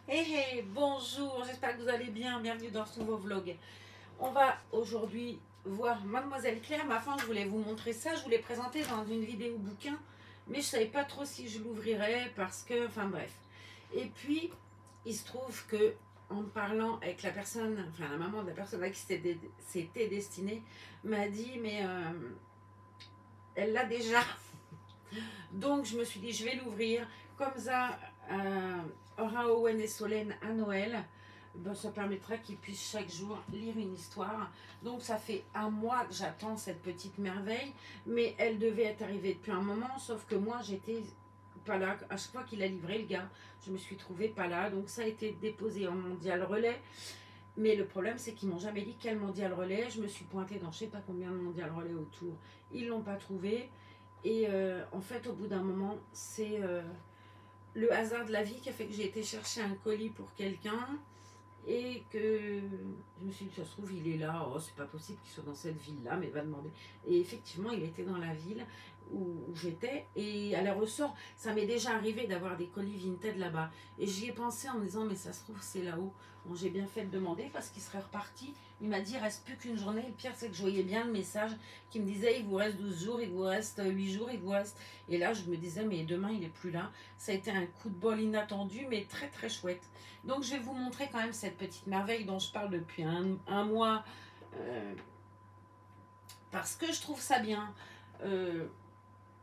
Hey, bonjour, j'espère que vous allez bien, bienvenue dans ce nouveau vlog. On va aujourd'hui voir Mademoiselle Claire. Ma femme, je voulais vous montrer ça, je voulais présenter dans une vidéo bouquin, mais je savais pas trop si je l'ouvrirais parce que, enfin bref. Et puis, il se trouve que en parlant avec la personne, enfin la maman de la personne à qui c'était destiné, m'a dit, mais elle l'a déjà. Donc je me suis dit, je vais l'ouvrir. Comme ça, aura Owen et Solène à Noël. Ben, ça permettra qu'ils puissent chaque jour lire une histoire. Donc ça fait un mois que j'attends cette petite merveille. Mais elle devait être arrivée depuis un moment. Sauf que moi, j'étais pas là. À chaque fois qu'il a livré, le gars, je me suis trouvée pas là. Donc ça a été déposé en mondial relais. Mais le problème, c'est qu'ils m'ont jamais dit quel mondial relais. Je me suis pointée dans je sais pas combien de mondial relais autour. Ils l'ont pas trouvé. Et en fait, au bout d'un moment, c'est le hasard de la vie qui a fait que j'ai été chercher un colis pour quelqu'un et que je me suis dit, ça se trouve, il est là, oh, c'est pas possible qu'il soit dans cette ville-là, mais va demander. Et effectivement, il était dans la ville où j'étais, et à la ressort, ça m'est déjà arrivé d'avoir des colis Vinted là-bas. Et j'y ai pensé en me disant, mais ça se trouve, c'est là-haut. Bon, j'ai bien fait de demander parce qu'il serait reparti. Il m'a dit, il reste plus qu'une journée. Le pire, c'est que je voyais bien le message qui me disait, il vous reste 12 jours, il vous reste 8 jours, il vous reste. Et là, je me disais, mais demain, il est plus là. Ça a été un coup de bol inattendu, mais très très chouette. Donc je vais vous montrer quand même cette petite merveille dont je parle depuis un mois, euh, parce que je trouve ça bien. Euh,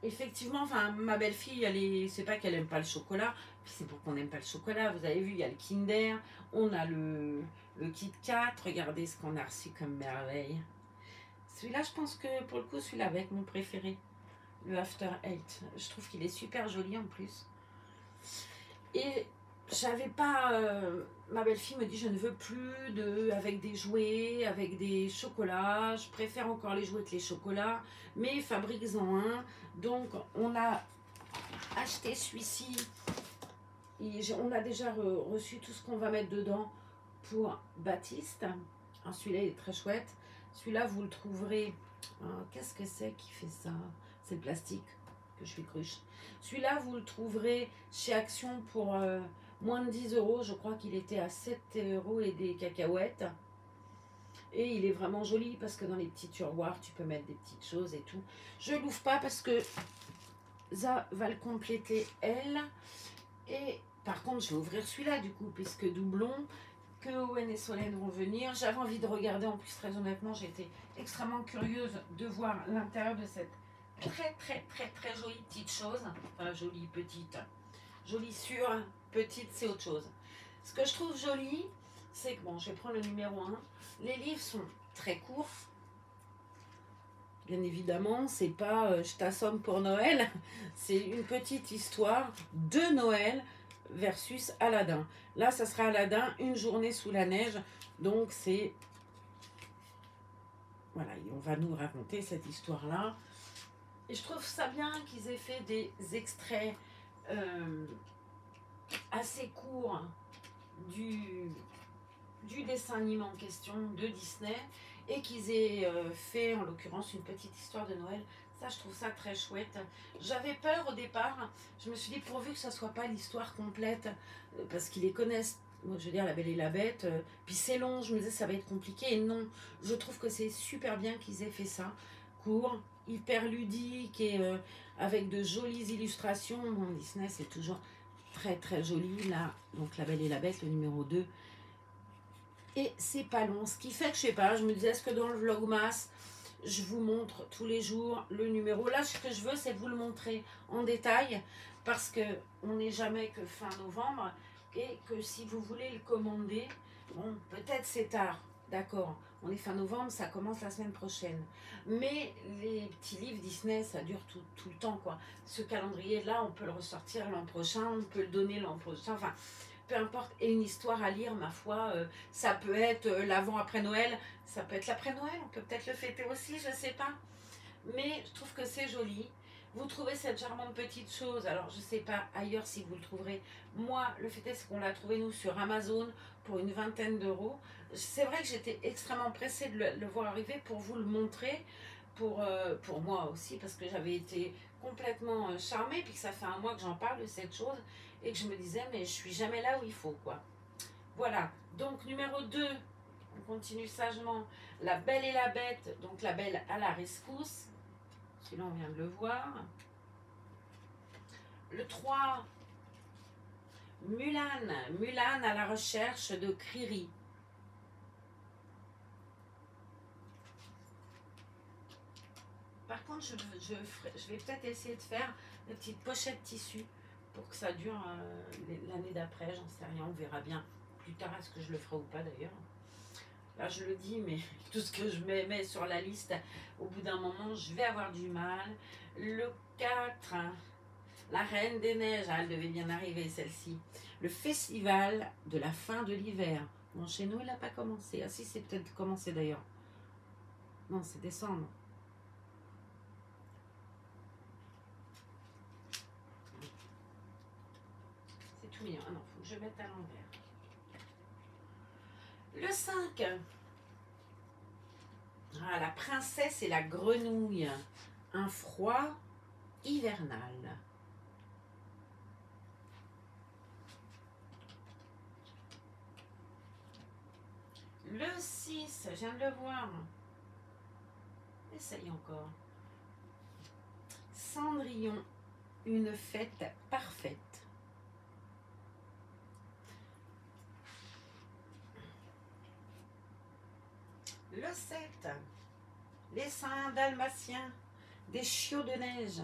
Effectivement, enfin, ma belle-fille, c'est pas qu'elle aime pas le chocolat, puis c'est pour qu'on n'aime pas le chocolat. Vous avez vu, il y a le Kinder, on a le Kit Kat. Regardez ce qu'on a reçu comme merveille. Celui-là, je pense que pour le coup, celui-là va être mon préféré, le After Eight. Je trouve qu'il est super joli en plus. Et j'avais pas. Ma belle-fille me dit je ne veux plus avec des jouets, avec des chocolats. Je préfère encore les jouets que les chocolats, mais fabrique-en un. Donc on a acheté celui-ci. On a déjà reçu tout ce qu'on va mettre dedans pour Baptiste. Celui-là il est très chouette. Celui-là vous le trouverez. Qu'est-ce que c'est qui fait ça? C'est le plastique que je fais cruche. Celui-là, vous le trouverez chez Action pour moins de 10 euros. Je crois qu'il était à 7 euros et des cacahuètes. Et il est vraiment joli parce que dans les petits tiroirs, tu peux mettre des petites choses et tout. Je l'ouvre pas parce que ça va le compléter elle. Et par contre, je vais ouvrir celui-là du coup, puisque doublon, que Owen et Solène vont venir. J'avais envie de regarder, en plus très honnêtement, j'ai été extrêmement curieuse de voir l'intérieur de cette très très très très jolie petite chose. Enfin jolie petite, jolie sûre, petite c'est autre chose. Ce que je trouve joli, c'est que bon, je vais prendre le numéro 1. Les livres sont très courts. Bien évidemment, c'est pas je t'assomme pour Noël, c'est une petite histoire de Noël versus Aladdin. Là, ça sera Aladdin, une journée sous la neige. Donc c'est voilà, on va nous raconter cette histoire-là. Et je trouve ça bien qu'ils aient fait des extraits euh, assez courts du dessin animé en question de Disney et qu'ils aient fait en l'occurrence une petite histoire de Noël. Ça, je trouve ça très chouette. J'avais peur au départ, je me suis dit pourvu que ça soit pas l'histoire complète, parce qu'ils les connaissent. Moi, je veux dire, La Belle et la Bête, puis c'est long, je me disais ça va être compliqué, et non, je trouve que c'est super bien qu'ils aient fait ça, court, hyper ludique, et avec de jolies illustrations. Bon, Disney, c'est toujours très très joli, là, donc La Belle et la Bête, le numéro 2, et c'est pas long, ce qui fait que je sais pas, je me disais est-ce que dans le vlogmas je vous montre tous les jours le numéro. Là, ce que je veux, c'est vous le montrer en détail parce que on n'est jamais que fin novembre et que si vous voulez le commander, bon, peut-être c'est tard, d'accord. On est fin novembre, ça commence la semaine prochaine. Mais les petits livres Disney, ça dure tout le temps, quoi. Ce calendrier-là, on peut le ressortir l'an prochain, on peut le donner l'an prochain. Enfin, peu importe, et une histoire à lire, ma foi, ça peut être l'avant-après Noël, ça peut être l'après-Noël, on peut peut-être le fêter aussi, je sais pas. Mais je trouve que c'est joli. Vous trouvez cette charmante petite chose, alors je sais pas ailleurs si vous le trouverez. Moi, le fait est qu'on l'a trouvé nous sur Amazon pour une vingtaine d'euros. C'est vrai que j'étais extrêmement pressée de le voir arriver pour vous le montrer, pour moi aussi, parce que j'avais été complètement charmée, puis que ça fait un mois que j'en parle de cette chose, et que je me disais, mais je suis jamais là où il faut, quoi. Voilà, donc numéro 2, on continue sagement, La Belle et la Bête, donc La Belle à la rescousse, celui-là on vient de le voir. Le 3, Mulan, Mulan à la recherche de Kriri. Par contre, je vais peut-être essayer de faire des petites pochettes tissu pour que ça dure l'année d'après, j'en sais rien, on verra bien plus tard est-ce que je le ferai ou pas d'ailleurs. Là je le dis, mais tout ce que je mets sur la liste, au bout d'un moment je vais avoir du mal. Le 4, La Reine des Neiges, ah, elle devait bien arriver celle-ci. Le festival de la fin de l'hiver. Bon, chez nous il n'a pas commencé. Ah si, c'est peut-être commencé d'ailleurs. Non, c'est décembre. C'est tout mignon. Ah non, faut que je mette à l'envers. Le 5. Ah, La Princesse et la Grenouille. Un froid hivernal. Le 6, je viens de le voir. Essaye encore. Cendrillon, une fête parfaite. Le 7, Les Saints dalmatiens, des chiots de neige.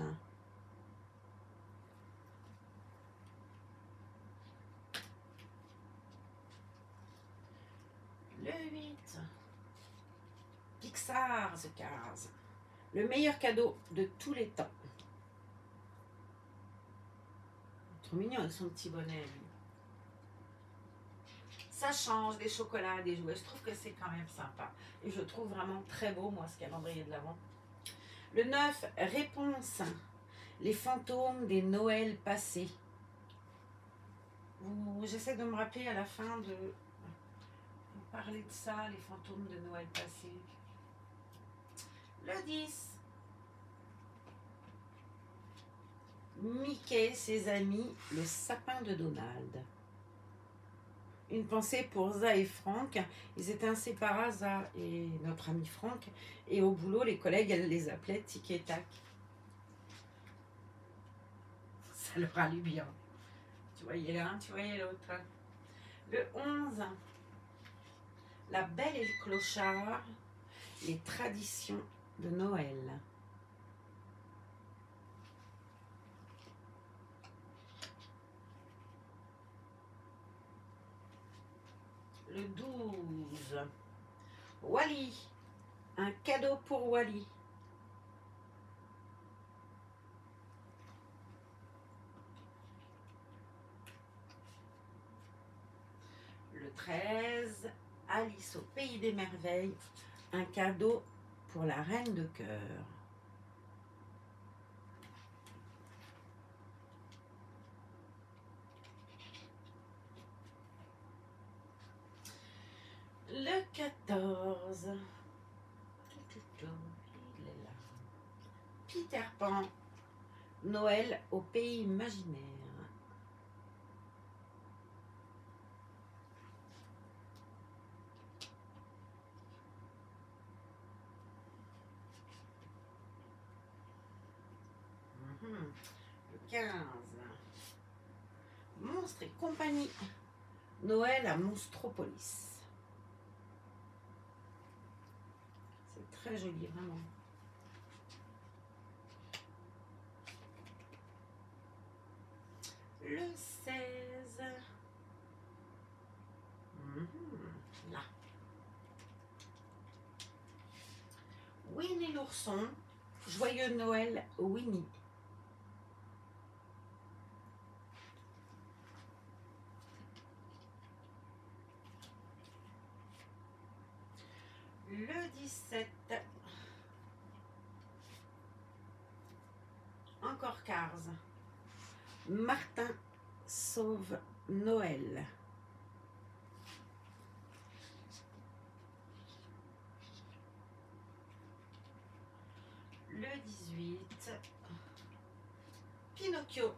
Le 8, Pixar The Cars, le meilleur cadeau de tous les temps. Trop mignon avec son petit bonnet, lui. Ça change, des chocolats, des jouets. Je trouve que c'est quand même sympa. Et je trouve vraiment très beau, moi, ce calendrier de l'Avent. Le 9, Réponse. Les fantômes des Noëls passés. J'essaie de me rappeler à la fin de vous parler de ça, les fantômes de Noël passés. Le 10. Mickey, ses amis, le sapin de Donald. Une pensée pour Za et Franck. Ils étaient inséparables, Za et notre ami Franck. Et au boulot, les collègues, elles les appelaient Tic et Tac. Ça leur a lu bien. Tu voyais l'un, tu voyais l'autre. Le 11. La Belle et le Clochard. Les traditions de Noël. Le 12. Wally. Un cadeau pour Wally. Le 13. Alice au pays des merveilles. Un cadeau pour la reine de cœur. Le 14. Il est là. Peter Pan. Noël au pays imaginaire. Le 15. Monstres et compagnie. Noël à Monstropolis. C'est très joli, vraiment. Le 16. Là. Winnie l'ourson. Joyeux Noël, Winnie. Le 17. Encore Cars. Martin sauve Noël. Pinocchio.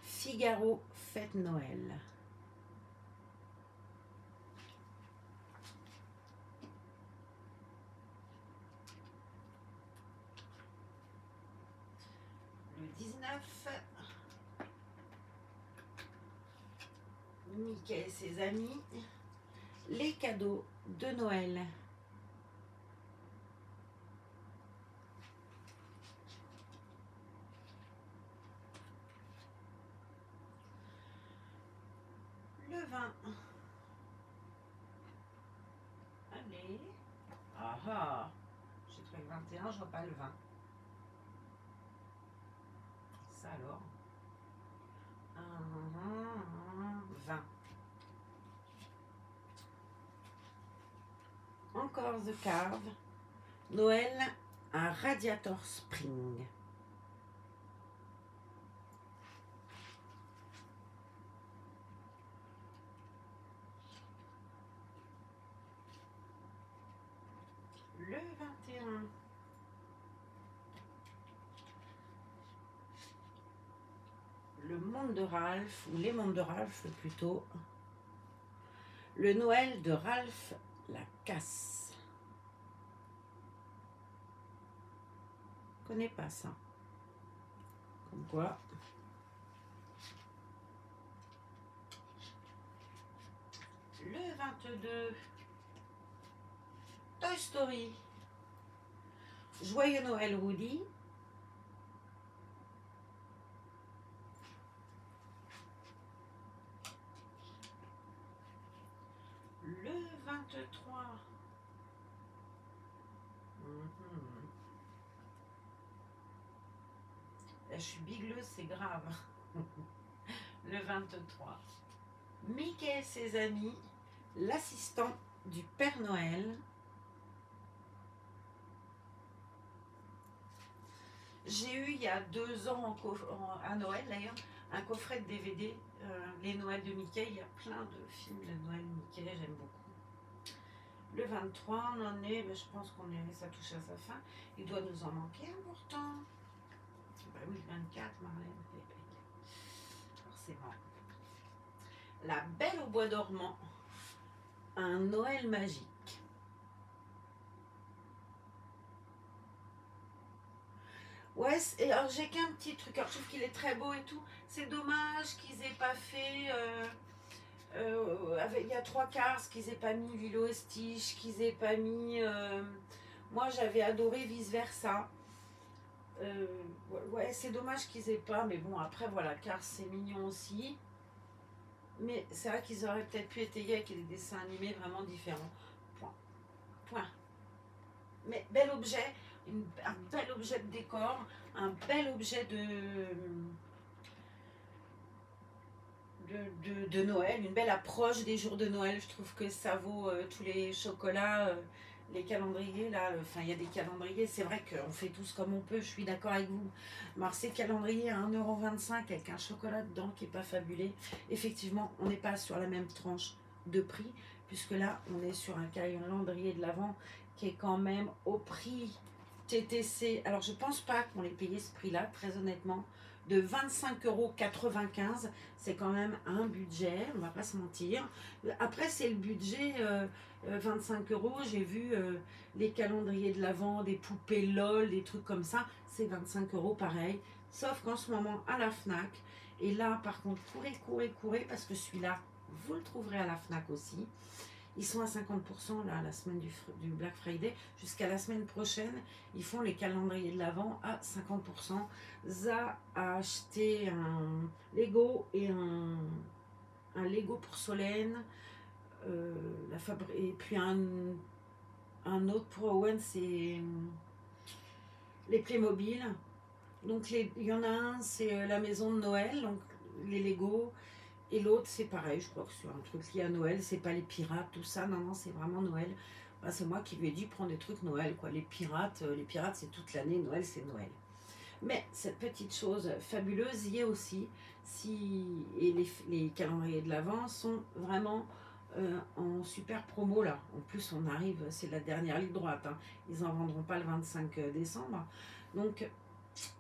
Figaro fête Noël. Le 19. Mickey et ses amis. Les cadeaux de Noël. Le 20. Allez. Ah ah. J'ai trouvé le 21, je vois pas le 20. Ça alors. 20. Encore The Carve. Noël, un Radiator Spring. Le 21. Le monde de Ralph, ou les mondes de Ralph plutôt. Le Noël de Ralph la casse. Je connais pas ça. Comme quoi. Le 22. Toy Story. Joyeux Noël Woody. Le 23. Là, je suis bigleuse, c'est grave. Le 23. Mickey et ses amis. L'assistant du Père Noël. J'ai eu il y a 2 ans à Noël d'ailleurs un coffret de DVD, les Noëls de Mickey. Il y a plein de films de Noël Mickey, j'aime beaucoup. Le 23, on en est, je pense ça touche à sa fin. Il doit nous en manquer un pourtant. Bah oui, 24, Marlène. Forcément. La Belle au bois dormant. Un Noël magique. Ouais, alors j'ai qu'un petit truc. Alors, je trouve qu'il est très beau et tout. C'est dommage qu'ils aient pas fait. Il y a 3/4 qu'ils aient pas mis Lilo et Stitch, qu'ils aient pas mis. Moi, j'avais adoré Vice Versa. Ouais, c'est dommage qu'ils aient pas. Mais bon, après, voilà, Cars, c'est mignon aussi. Mais c'est vrai qu'ils auraient peut-être pu étayer avec des dessins animés vraiment différents. Point. Mais bel objet. Un bel objet de décor, un bel objet de Noël, une belle approche des jours de Noël. Je trouve que ça vaut tous les chocolats, les calendriers. Là, enfin, il y a des calendriers. C'est vrai qu'on fait tous comme on peut, je suis d'accord avec vous. Alors, ces calendriers à 1,25 € avec un chocolat dedans qui n'est pas fabulé, effectivement, on n'est pas sur la même tranche de prix, puisque là, on est sur un calendrier de l'Avent qui est quand même au prix TTC. Alors, je pense pas qu'on ait payé ce prix-là, très honnêtement, de 25,95 €. C'est quand même un budget, on va pas se mentir. Après, c'est le budget 25 €. J'ai vu les calendriers de l'Avent, des poupées LOL, des trucs comme ça. C'est 25 € pareil. Sauf qu'en ce moment, à la Fnac, et là, par contre, courez, parce que celui-là, vous le trouverez à la Fnac aussi. Ils sont à 50% là, la semaine du Black Friday. Jusqu'à la semaine prochaine, ils font les calendriers de l'Avent à 50%. Za a acheté un Lego et un Lego pour Solène. Et puis un autre pour Owen, c'est les Playmobil. Donc il y en a un, c'est la maison de Noël, donc les Lego. Et l'autre, c'est pareil, je crois que c'est un truc lié à Noël, c'est pas les pirates, tout ça, non, c'est vraiment Noël. Bah, c'est moi qui lui ai dit, prends des trucs Noël, quoi. Les pirates c'est toute l'année, Noël, c'est Noël. Mais cette petite chose fabuleuse y est aussi, et les calendriers de l'Avent sont vraiment en super promo, là. En plus, on arrive, c'est la dernière ligne droite, hein. Ils en vendront pas le 25 décembre. Donc,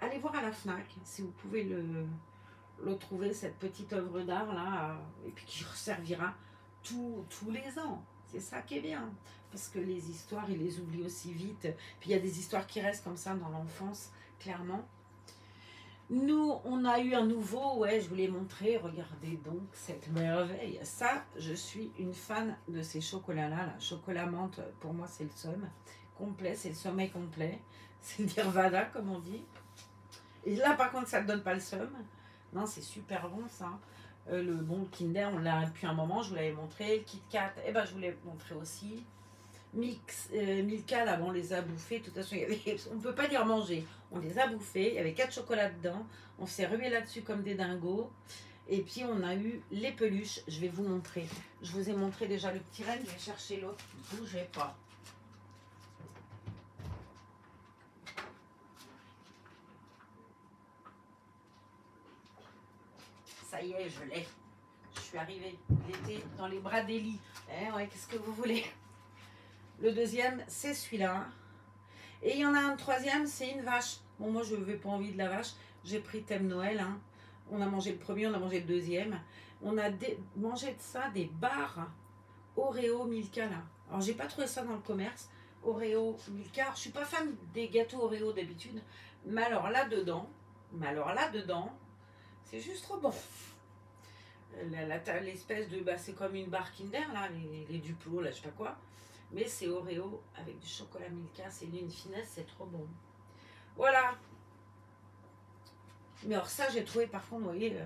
allez voir à la FNAC si vous pouvez le trouver, cette petite œuvre d'art là, et puis qui servira tous les ans. C'est ça qui est bien, parce que les histoires, ils les oublient aussi vite. Puis il y a des histoires qui restent comme ça dans l'enfance, clairement. Nous, on a eu un nouveau, ouais, je vous l'ai montré, regardez donc cette merveille. Ça, je suis une fan de ces chocolats-là, là. Chocolat menthe, pour moi, c'est le somme complet, c'est le sommeil complet. C'est le nirvana, comme on dit. Et là, par contre, ça ne donne pas le somme. Non, c'est super bon, ça. Le bon Kinder, on l'a depuis un moment, je vous l'avais montré. Le Kit Kat, eh ben, je vous l'ai montré aussi. Milka, là, on les a bouffés. De toute façon, on ne peut pas dire manger. On les a bouffés. Il y avait 4 chocolats dedans. On s'est rué là-dessus comme des dingos. Et puis, on a eu les peluches. Je vais vous montrer. Je vous ai montré déjà le petit renne. Je vais chercher l'autre. Bougez pas. Ça y est, je l'ai. Je suis arrivée. Il était dans les bras d'Élie. Eh ouais, qu'est-ce que vous voulez? Le deuxième, c'est celui-là. Et il y en a un troisième, c'est une vache. Bon, moi, je n'avais pas envie de la vache. J'ai pris thème Noël. Hein. On a mangé le premier, on a mangé le deuxième. On a mangé de ça des barres Oreo Milka, là. Alors, j'ai pas trouvé ça dans le commerce. Oreo Milka. Alors, je suis pas fan des gâteaux Oreo d'habitude. Mais alors là-dedans, c'est juste trop bon. L'espèce de... Bah, c'est comme une barre Kinder, là, les Duplo, là, je sais pas quoi. Mais c'est Oreo avec du chocolat Milka. C'est une finesse, c'est trop bon. Voilà. Mais alors ça, j'ai trouvé, par contre, vous voyez,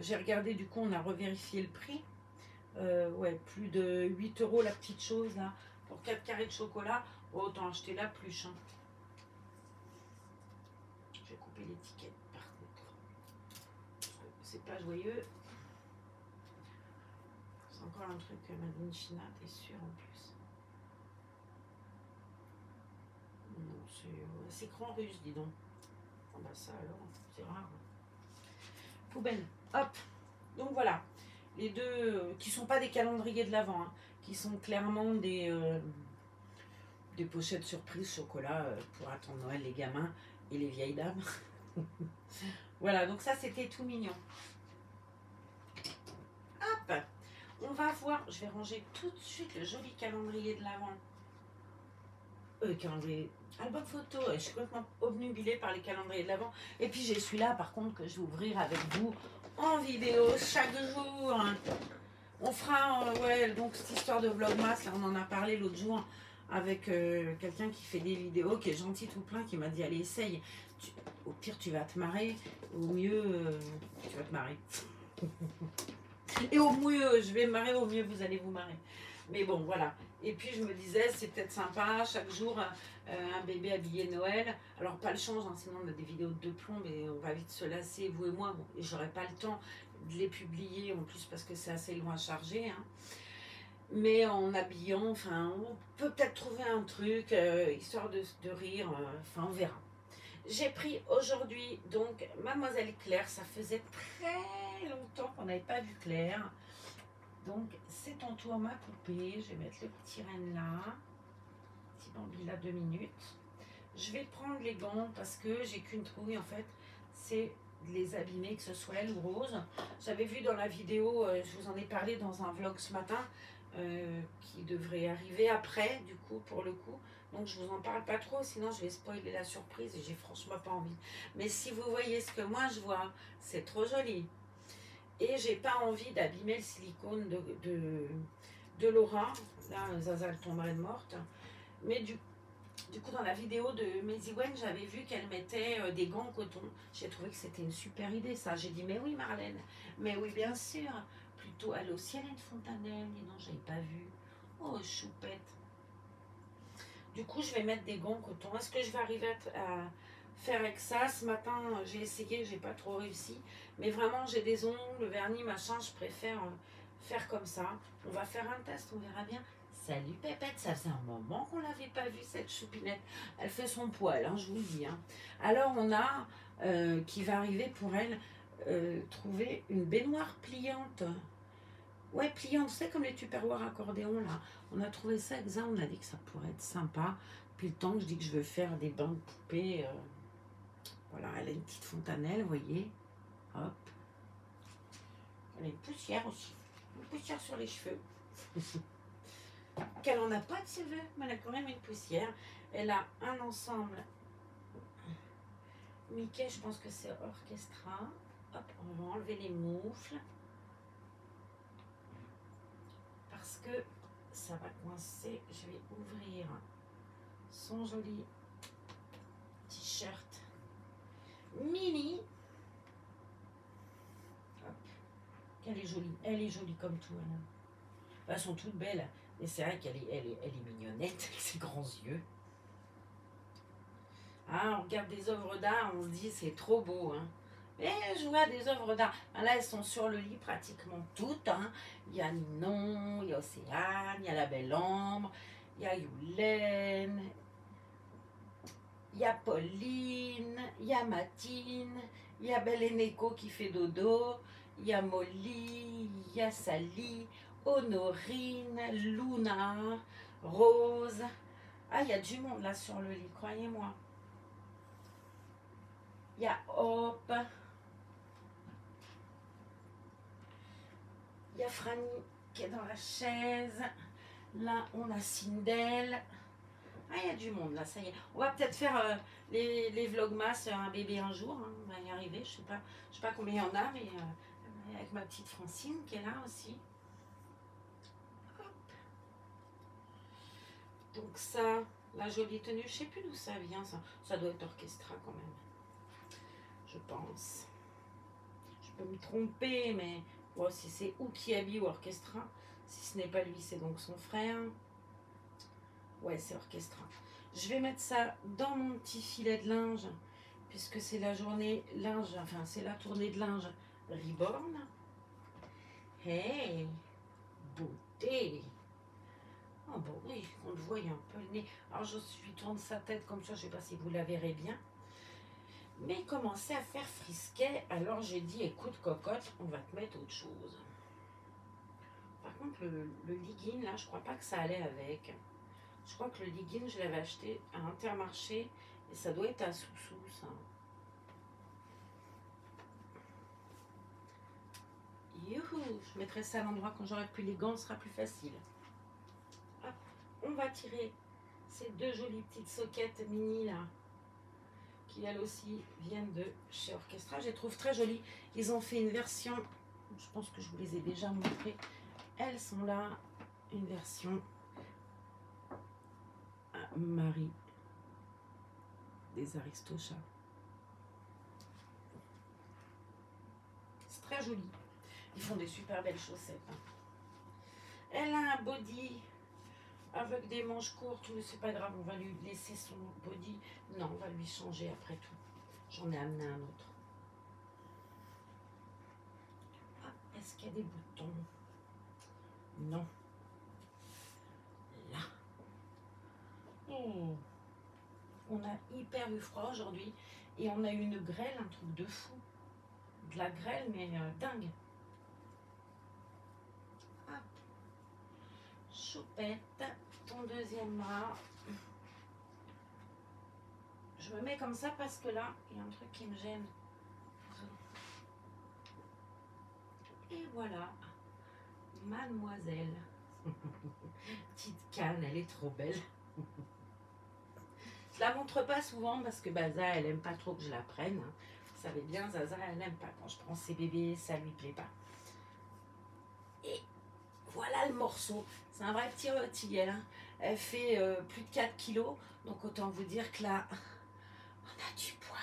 j'ai regardé, du coup, on a revérifié le prix. Ouais, plus de 8 € la petite chose, là, pour 4 carrés de chocolat. Oh, autant acheter la pluche. Hein. Je vais couper l'étiquette, par contre. C'est pas joyeux. C'est encore un truc Madeleine China, t'es sûr, en plus. Non, c'est cran russe, dis donc. Oh bah ça alors, c'est rare. Poubelle, hop. Donc voilà, les deux qui sont pas des calendriers de l'Avent, hein, qui sont clairement des pochettes surprises chocolat pour attendre Noël, les gamins et les vieilles dames. Voilà, donc ça c'était tout mignon. Hop, on va voir, je vais ranger tout de suite le joli calendrier de l'Avent. Calendrier, album photo, je suis complètement obnubilée par les calendriers de l'Avent. Et puis j'ai celui-là par contre que je vais ouvrir avec vous en vidéo chaque jour. On fera, ouais, donc cette histoire de vlogmas, là, on en a parlé l'autre jour avec quelqu'un qui fait des vidéos, qui est gentil tout plein, qui m'a dit allez essaye, au pire tu vas te marrer, au mieux tu vas te marrer. Et au mieux je vais me marrer, au mieux vous allez vous marrer. Mais bon voilà. Et puis je me disais c'est peut-être sympa, chaque jour un bébé habillé Noël. Alors pas le change, hein, sinon on a des vidéos de plomb, mais on va vite se lasser, vous et moi, bon, et j'aurai pas le temps de les publier en plus parce que c'est assez loin à charger. Hein. Mais en habillant, enfin, on peut peut-être trouver un truc, histoire de rire, enfin, on verra. J'ai pris aujourd'hui, donc, Mademoiselle Claire, ça faisait très longtemps qu'on n'avait pas vu Claire. Donc, c'est ton tour, ma poupée. Je vais mettre le petit renne là. Petit Bambi là, 2 minutes. Je vais prendre les gants parce que j'ai qu'une trouille, en fait. C'est de les abîmer, que ce soit elle ou Rose. J'avais vu dans la vidéo, je vous en ai parlé dans un vlog ce matin, qui devrait arriver après, du coup, pour le coup. Donc je vous en parle pas trop, sinon je vais spoiler la surprise et j'ai franchement pas envie. Mais si vous voyez ce que moi je vois, c'est trop joli. Et j'ai pas envie d'abîmer le silicone de Laura. Là, Zaza elle tomberait morte. Mais du coup, dans la vidéo de Maisie Wen, j'avais vu qu'elle mettait des gants en coton. J'ai trouvé que c'était une super idée, ça. J'ai dit, mais oui, Marlène, mais oui, bien sûr. Plutôt, elle aussi, elle a une fontanelle. Et non, j'avais pas vu. Oh, choupette. Du coup, je vais mettre des gants en coton. Est-ce que je vais arriver à faire avec ça? Ce matin, j'ai essayé, j'ai pas trop réussi. Mais vraiment, j'ai des ongles, le vernis, machin, je préfère faire comme ça. On va faire un test, on verra bien. Salut Pépette, ça faisait un moment qu'on l'avait pas vue cette choupinette. Elle fait son poil, hein, je vous le dis. Hein. Alors on a, qui va arriver pour elle, trouver une baignoire pliante. Ouais, pliante, c'est comme les tupperwares accordéon là. On a trouvé ça exact, on a dit que ça pourrait être sympa. Puis le temps que je dis que je veux faire des bains de poupées, Voilà, elle a une petite fontanelle, vous voyez. Hop. Elle a une poussière aussi. Une poussière sur les cheveux. Qu'elle en a pas de cheveux, mais elle a quand même une poussière. Elle a un ensemble. Mickey, je pense que c'est Orchestra. Hop, on va enlever les moufles. Parce que ça va coincer. Je vais ouvrir son joli t-shirt mini. Hop. Elle est jolie comme tout. Elles sont toutes belles. Mais c'est vrai qu'elle est mignonnette avec ses grands yeux. Ah, on regarde des œuvres d'art, on se dit c'est trop beau. Hein. Mais je vois des œuvres d'art. Là, elles sont sur le lit pratiquement toutes. Hein. Il y a Ninon, il y a Océane, il y a La Belle Ambre, il y a Yulène, il y a Pauline, il y a Matine, il y a Belle et Neko qui fait dodo, il y a Molly, il y a Sally, Honorine, Luna, Rose. Ah, il y a du monde là sur le lit, croyez-moi. Il y a Hop. Il y a Franny qui est dans la chaise. Là, on a Sindel. Ah, il y a du monde là, ça y est. On va peut-être faire les vlogmas un bébé un jour. Hein. On va y arriver. Je sais pas combien il y en a, mais avec ma petite Francine qui est là aussi. Hop. Donc ça, la jolie tenue, je sais plus d'où ça vient. Ça doit être Orchestra quand même. Je pense. Je peux me tromper, mais bon, si c'est Ukiabi ou Orchestra, si ce n'est pas lui, c'est donc son frère. Ouais, c'est Orchestra. Je vais mettre ça dans mon petit filet de linge, puisque c'est la journée linge, enfin c'est la tournée de linge Reborn. Hey, beauté. Oh bon, oui, on le voit, il y a un peu le nez. Alors je lui tourne sa tête comme ça, je ne sais pas si vous la verrez bien. Mais il commençait à faire frisquet, alors j'ai dit, écoute cocotte, on va te mettre autre chose. Par contre, le legging, là, je crois pas que ça allait avec. Je crois que le legging, je l'avais acheté à Intermarché, et ça doit être à sous-sous, ça. Youhou, je mettrai ça à l'endroit quand j'aurai plus les gants, ce sera plus facile. Hop, on va tirer ces deux jolies petites soquettes mini, là, qui elles aussi viennent de chez Orchestra. Je les trouve très jolies. Ils ont fait une version, je pense que je vous les ai déjà montrées. Elles sont là, une version à Marie des Aristochats. C'est très joli. Ils font des super belles chaussettes. Hein. Elle a un body avec des manches courtes, mais c'est pas grave, on va lui laisser son body. Non, on va lui changer après tout. J'en ai amené un autre. Ah, est-ce qu'il y a des boutons? Non. Là. Oh. On a hyper eu froid aujourd'hui et on a eu une grêle, un truc de fou. De la grêle, mais dingue. Hop. Choupette, ton deuxième bras. Je me mets comme ça parce que là, il y a un truc qui me gêne. Et voilà, mademoiselle. Petite canne, elle est trop belle. Je la montre pas souvent parce que Zaza, elle aime pas trop que je la prenne. Hein. Vous savez bien, Zaza, elle aime pas. Quand je prends ses bébés, ça lui plaît pas. Et voilà le morceau. C'est un vrai petit rôti, hein. Elle fait plus de 4 kilos. Donc autant vous dire que là, on a du poids.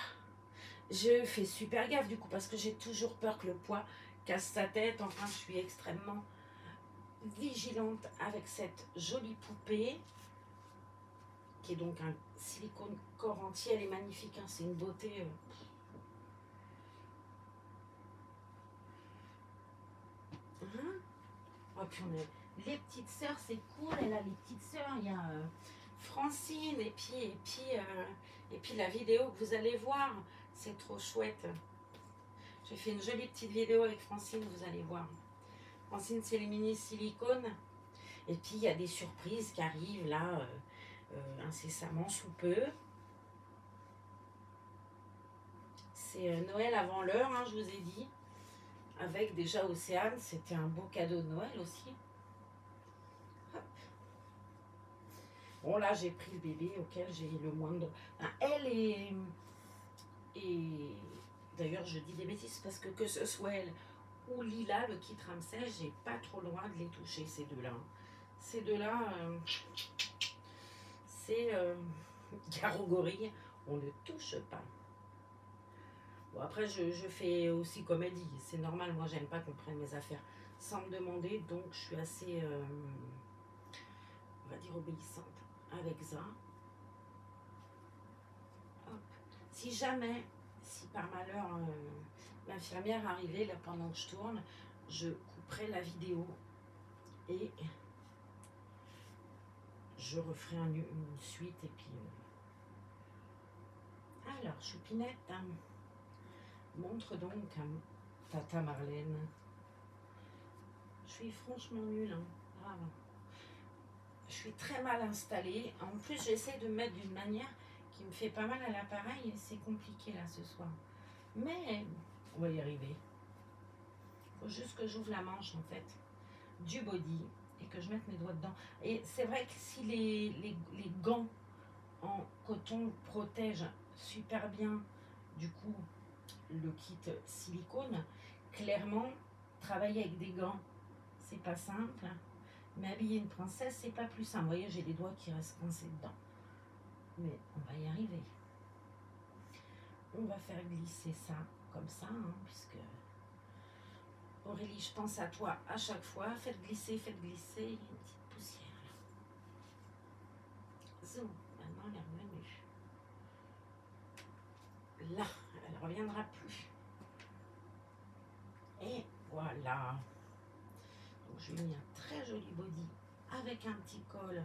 Je fais super gaffe du coup parce que j'ai toujours peur que le poids casse sa tête. Enfin, je suis extrêmement vigilante avec cette jolie poupée qui est donc un silicone corps entier. Elle est magnifique, hein, c'est une beauté. Hein, oh, puis on a les petites sœurs, c'est cool. Elle a les petites sœurs. Il y a Francine et puis la vidéo que vous allez voir, c'est trop chouette. J'ai fait une jolie petite vidéo avec Francine, vous allez voir. Francine, c'est les mini silicone. Et puis, il y a des surprises qui arrivent là, incessamment sous peu. C'est Noël avant l'heure, hein, je vous ai dit. Avec déjà Océane, c'était un beau cadeau de Noël aussi. Hop. Bon, là, j'ai pris le bébé auquel j'ai le moins de... Enfin, elle et d'ailleurs, je dis des bêtises parce que ce soit elle ou Lila, le kit Ramsès, j'ai pas trop le droit de les toucher, ces deux-là. Ces deux-là, c'est Garou-Gorille, on ne touche pas. Bon, après, je fais aussi comme elle dit, c'est normal, moi, j'aime pas qu'on prenne mes affaires sans me demander, donc je suis assez, on va dire, obéissante avec ça. Hop. Si jamais, si par malheur, l'infirmière arrivait là pendant que je tourne, je couperai la vidéo et je referai une suite et puis... Alors, Choupinette, hein, montre donc à Tata Marlène. Je suis franchement nulle, hein. Ah, je suis très mal installée. En plus, j'essaie de me mettre d'une manière qui me fait pas mal à l'appareil et c'est compliqué là ce soir. Mais on va y arriver. Il faut juste que j'ouvre la manche en fait du body et que je mette mes doigts dedans. Et c'est vrai que si les gants en coton protègent super bien du coup le kit silicone, clairement travailler avec des gants c'est pas simple, mais habiller une princesse c'est pas plus simple. Vous voyez, j'ai les doigts qui restent coincés dedans, mais on va y arriver. On va faire glisser ça comme ça, hein, puisque Aurélie, je pense à toi à chaque fois. Faites glisser, il y a une petite poussière là. Zoom, maintenant elle est revenue. Là, elle ne reviendra plus. Et voilà. Donc je lui ai mis un très joli body avec un petit col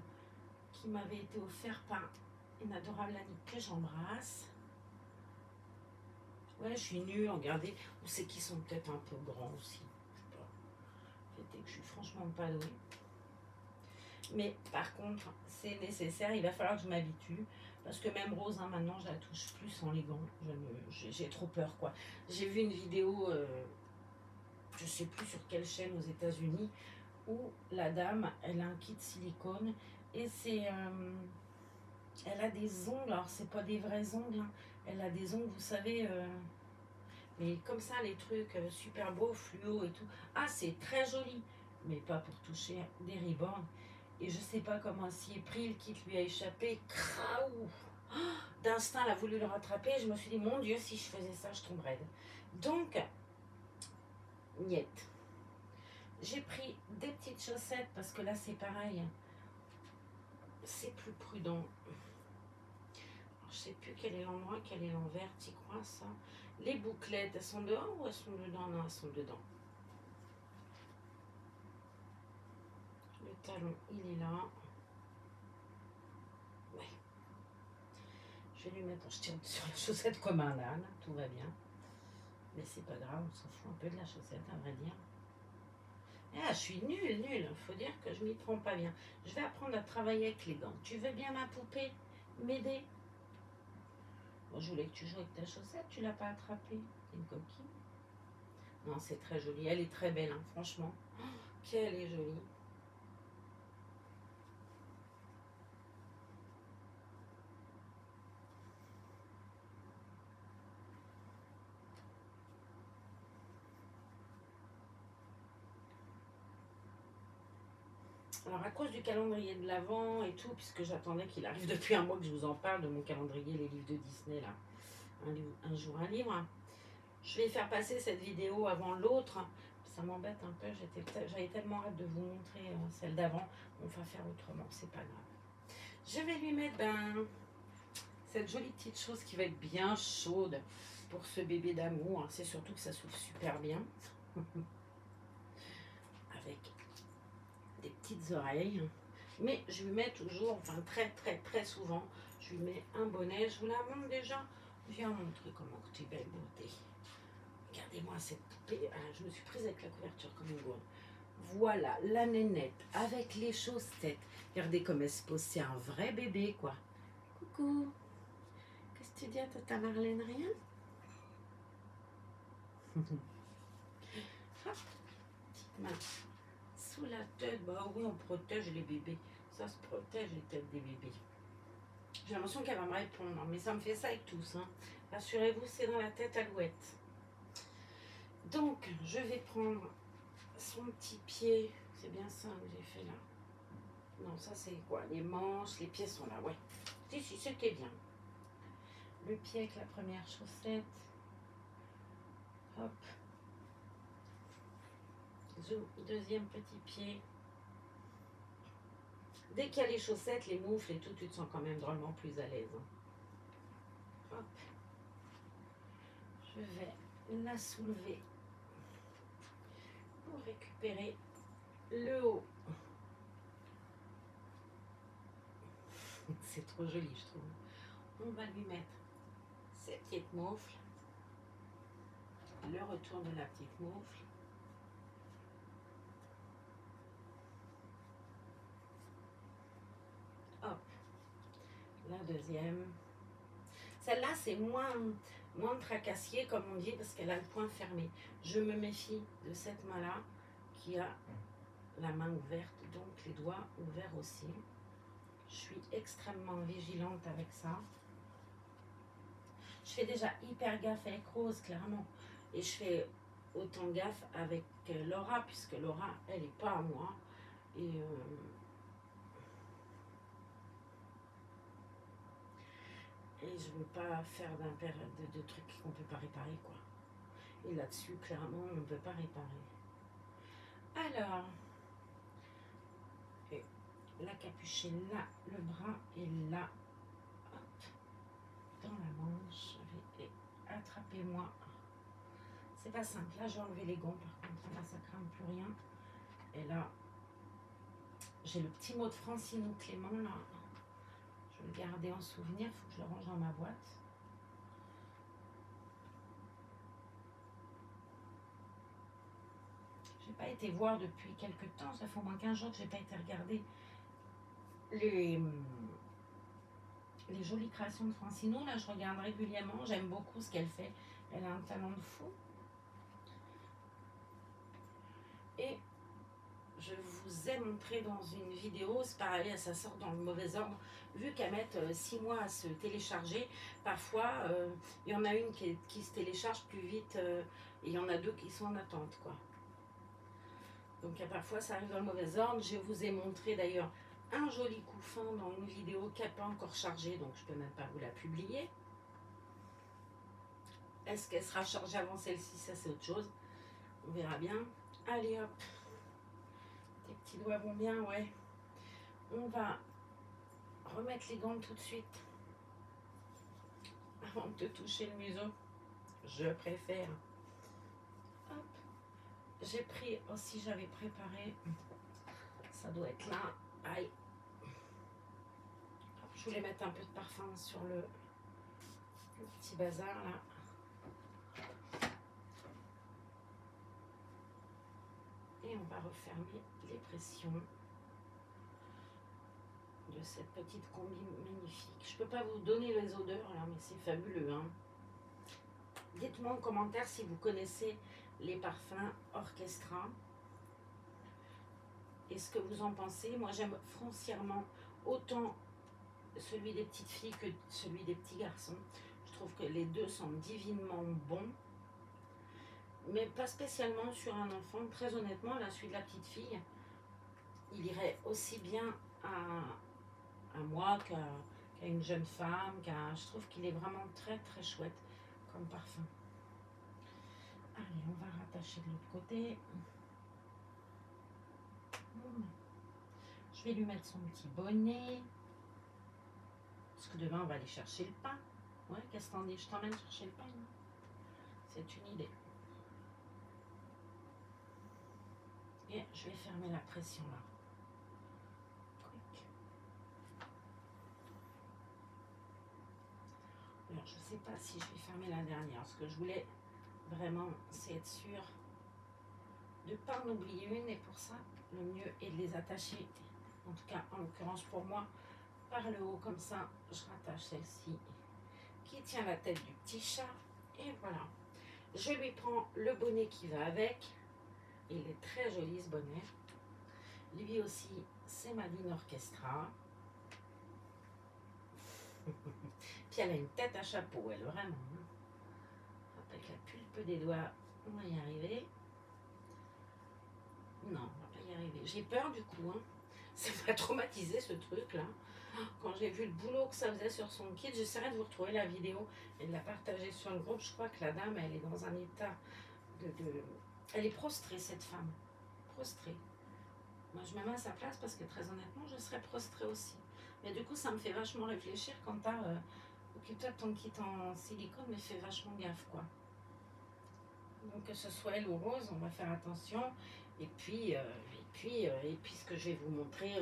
qui m'avait été offert par une adorable amie que j'embrasse. Ouais, je suis nulle, regardez. Ou c'est qu'ils sont peut-être un peu grands aussi. Je sais pas. Le fait est que je suis franchement pas douée. Mais par contre, c'est nécessaire. Il va falloir que je m'habitue. Parce que même Rose, hein, maintenant, je la touche plus sans les gants. J'ai trop peur, quoi. J'ai vu une vidéo, je sais plus sur quelle chaîne aux États-Unis, où la dame, elle a un kit silicone et c'est... elle a des ongles, alors c'est pas des vrais ongles, hein. Elle a des ongles, vous savez, mais comme ça, les trucs super beaux, fluo et tout. Ah, c'est très joli, mais pas pour toucher des ribornes. Et je sais pas comment s'y est pris, le kit lui a échappé. Kraou! D'instinct, elle a voulu le rattraper. Je me suis dit, mon Dieu, si je faisais ça, je tomberais. Donc, niet. J'ai pris des petites chaussettes parce que là, c'est pareil. C'est plus prudent. Je sais plus quel est l'endroit, quel est l'envers, tu crois ça? Les bouclettes, elles sont dehors ou elles sont dedans? Non, elles sont dedans. Le talon, il est là. Ouais. Je vais lui mettre, je tire sur la chaussette comme un âne, tout va bien. Mais c'est pas grave, on s'en fout un peu de la chaussette, à vrai dire. Ah, je suis nulle. Il faut dire que je m'y prends pas bien. Je vais apprendre à travailler avec les gants. Tu veux bien, ma poupée, m'aider? Bon, je voulais que tu joues avec ta chaussette, tu l'as pas attrapée. C'est une coquille. Non, c'est très joli. Elle est très belle, hein, franchement. Oh, qu'elle est jolie. Alors, à cause du calendrier de l'Avent et tout, puisque j'attendais qu'il arrive depuis un mois que je vous en parle de mon calendrier, les livres de Disney, là, un jour un livre, je vais faire passer cette vidéo avant l'autre. Ça m'embête un peu, j'avais tellement hâte de vous montrer celle d'avant. On va faire autrement, c'est pas grave. Je vais lui mettre cette jolie petite chose qui va être bien chaude pour ce bébé d'amour. C'est surtout que ça s'ouvre super bien. Avec des petites oreilles, mais je lui mets toujours, enfin très souvent, je lui mets un bonnet. Je vous la montre déjà. Viens montrer comment tu es belle beauté. Regardez-moi cette poupée. Ah, je me suis prise avec la couverture comme une gourde. Voilà la nénette avec les chaussettes. Regardez comme elle se pose. C'est un vrai bébé, quoi. Coucou. Qu'est-ce que tu dis à Tata Marlène? Rien? Hop, petite main sous la tête. Bah oui, on protège les bébés. Ça se protège les têtes des bébés. J'ai l'impression qu'elle va me répondre, mais ça me fait ça avec tous. Hein. Rassurez-vous, c'est dans la tête alouette. Donc, je vais prendre son petit pied. C'est bien ça que j'ai fait là. Non, ça c'est quoi? Les manches, les pieds sont là, ouais. Si, c'était bien. Le pied avec la première chaussette. Hop. Deuxième petit pied. Dès qu'il y a les chaussettes, les moufles et tout, tu te sens quand même drôlement plus à l'aise. Hop. Je vais la soulever pour récupérer le haut. C'est trop joli, je trouve. On va lui mettre ses petites moufles. Le retour de la petite moufle. Hop. La deuxième. Celle-là, c'est moins tracassier, comme on dit, parce qu'elle a le poing fermé. Je me méfie de cette main-là, qui a la main ouverte, donc les doigts ouverts aussi. Je suis extrêmement vigilante avec ça. Je fais déjà hyper gaffe avec Rose, clairement. Et je fais autant gaffe avec Laura, puisque Laura, elle n'est pas à moi. Et je ne veux pas faire de trucs qu'on ne peut pas réparer, quoi. Et là-dessus, clairement, on ne peut pas réparer. Alors, la capuche est là, le bras est là. Hop, dans la manche, je vais attraper moi. C'est pas simple, là j'ai enlevé les gants, par contre, là ça crame plus rien. Et là, j'ai le petit mot de Francine Clément, là. Je vais le garder en souvenir, il faut que je le range dans ma boîte. J'ai pas été voir depuis quelques temps, ça fait au moins 15 jours que j'ai pas été regarder les jolies créations de Francino. Là, je regarde régulièrement, j'aime beaucoup ce qu'elle fait. Elle a un talent de fou. Et je vous ai montré dans une vidéo, c'est pareil, ça sort dans le mauvais ordre, vu qu'elles mettent 6 mois à se télécharger, parfois il y en a une qui se télécharge plus vite et il y en a 2 qui sont en attente, quoi. Donc parfois ça arrive dans le mauvais ordre. Je vous ai montré d'ailleurs un joli coup fin dans une vidéo qui n'est pas encore chargée, donc je ne peux même pas vous la publier. Est-ce qu'elle sera chargée avant celle-ci? Ça c'est autre chose, on verra bien. Allez hop, tes petits doigts vont bien, ouais. On va remettre les gants tout de suite avant de te toucher le museau. Je préfère. Hop, j'ai pris aussi, j'avais préparé, ça doit être là. Aïe. Hop, je voulais mettre un peu de parfum sur le petit bazar là. Et on va refermer les pressions de cette petite combi magnifique. Je ne peux pas vous donner les odeurs là, mais c'est fabuleux. Hein. Dites-moi en commentaire si vous connaissez les parfums Orchestra et ce que vous en pensez. Moi, j'aime foncièrement autant celui des petites filles que celui des petits garçons. Je trouve que les deux sont divinement bons. Mais pas spécialement sur un enfant. Très honnêtement, là, celui de la petite fille, il irait aussi bien à moi qu'à une jeune femme. Je trouve qu'il est vraiment très très chouette comme parfum. Allez, on va rattacher de l'autre côté. Je vais lui mettre son petit bonnet. Parce que demain, on va aller chercher le pain. Ouais, qu'est-ce que t'en dis? Je t'emmène chercher le pain. C'est une idée. Et je vais fermer la pression là. Alors, je ne sais pas si je vais fermer la dernière. Ce que je voulais vraiment, c'est être sûre de ne pas en oublier une. Et pour ça, le mieux est de les attacher. En tout cas, en l'occurrence pour moi, par le haut. Comme ça, je rattache celle-ci qui tient la tête du petit chat. Et voilà. Je lui prends le bonnet qui va avec. Il est très joli ce bonnet. Lui aussi, c'est Madine Orchestra. Puis elle a une tête à chapeau, elle, vraiment. Avec la pulpe des doigts, on va y arriver. Non, on va pas y arriver. J'ai peur du coup. Hein. Ça m'a traumatisé ce truc-là. Quand j'ai vu le boulot que ça faisait sur son kit, j'essaierai de vous retrouver la vidéo et de la partager sur le groupe. Je crois que la dame, elle est dans un état de... Elle est prostrée, cette femme. Prostrée. Moi, je me mets à sa place parce que très honnêtement, je serais prostrée aussi. Mais du coup, ça me fait vachement réfléchir quand t'as... occupe-toi de ton kit en silicone, mais fais vachement gaffe, quoi. Donc, que ce soit elle ou Rose, on va faire attention. Et puis ce que je vais vous montrer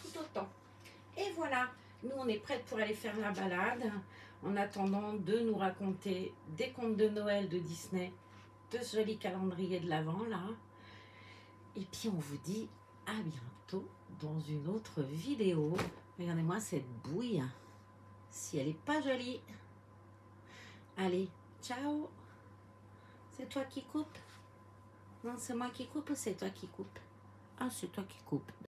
tout autant. Et voilà, nous, on est prêtes pour aller faire la balade. En attendant de nous raconter des contes de Noël de Disney, de ce joli calendrier de l'Avent, là. Et puis, on vous dit à bientôt dans une autre vidéo. Regardez-moi cette bouille. Si elle n'est pas jolie. Allez, ciao. C'est toi qui coupe? Non, c'est moi qui coupe ou c'est toi qui coupe? Ah, c'est toi qui coupe.